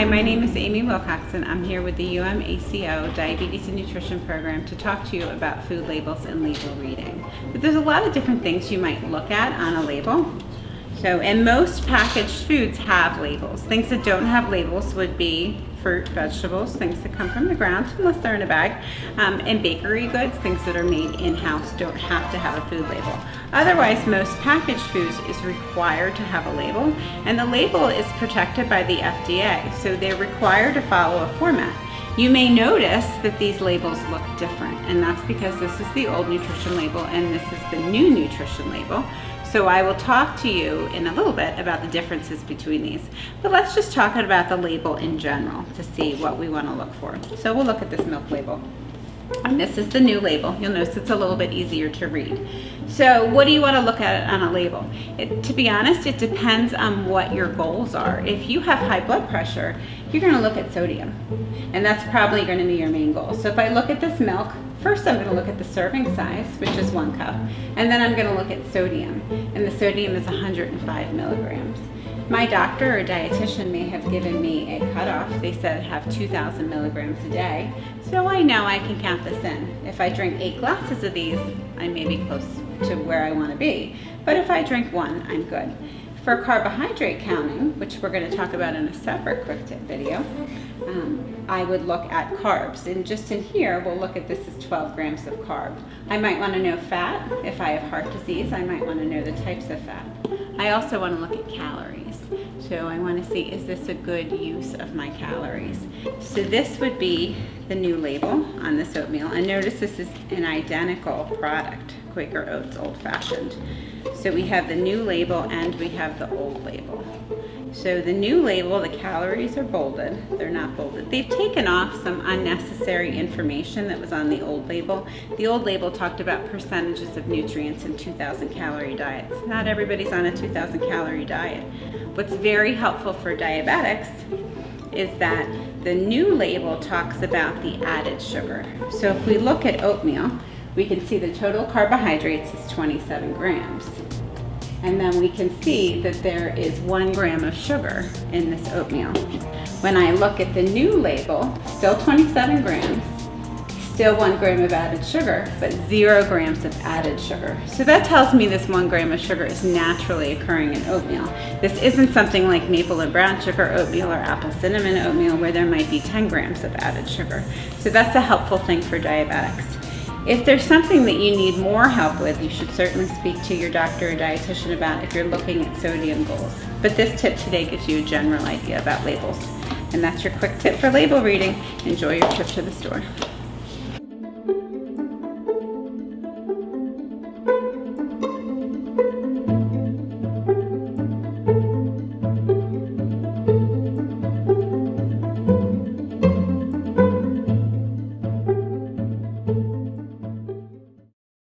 Hi, my name is Amy Wilcoxon. I'm here with the ACO Diabetes and Nutrition Program to talk to you about food labels and label reading. But there's a lot of different things you might look at on a label. And most packaged foods have labels. Things that don't have labels would be fruit, vegetables, things that come from the ground, unless they're in a bag, and bakery goods, things that are made in-house, don't have to have a food label. Otherwise, most packaged foods is required to have a label, and the label is protected by the FDA, so they're required to follow a format. You may notice that these labels look different, and that's because this is the old nutrition label and this is the new nutrition label. So I will talk to you in a little bit about the differences between these. But let's just talk about the label in general to see what we want to look for. So we'll look at this milk label. And this is the new label. You'll notice it's a little bit easier to read. So what do you want to look at on a label? To be honest, it depends on what your goals are. If you have high blood pressure, you're going to look at sodium. And that's probably going to be your main goal. So if I look at this milk, first I'm going to look at the serving size, which is 1 cup. And then I'm going to look at sodium. And the sodium is 105 milligrams. My doctor or dietitian may have given me a cutoff. They said have 2,000 milligrams a day. So I know I can count this in. If I drink 8 glasses of these, I may be close to where I want to be. But if I drink 1, I'm good. For carbohydrate counting, which we're going to talk about in a separate quick tip video, I would look at carbs. And just in here, we'll look at this as 12 grams of carb. I might want to know fat. If I have heart disease, I might want to know the types of fat. I also want to look at calories. So I want to see, is this a good use of my calories? So this would be the new label on this oatmeal. And notice this is an identical product, Quaker Oats Old Fashioned. So we have the new label and we have the old label. So the new label, the calories are bolded. They're not bolded. They've taken off some unnecessary information that was on the old label. The old label talked about percentages of nutrients in 2,000 calorie diets. Not everybody's on a 2,000 calorie diet. What's very helpful for diabetics is that the new label talks about the added sugar. So if we look at oatmeal, we can see the total carbohydrates is 27 grams. And then we can see that there is 1 gram of sugar in this oatmeal. When I look at the new label, still 27 grams, still 1 gram of added sugar, but 0 grams of added sugar. So that tells me this 1 gram of sugar is naturally occurring in oatmeal. This isn't something like maple and brown sugar oatmeal or apple cinnamon oatmeal where there might be 10 grams of added sugar. So that's a helpful thing for diabetics. If there's something that you need more help with, you should certainly speak to your doctor or dietitian about if you're looking at sodium goals. But this tip today gives you a general idea about labels. And that's your quick tip for label reading. Enjoy your trip to the store.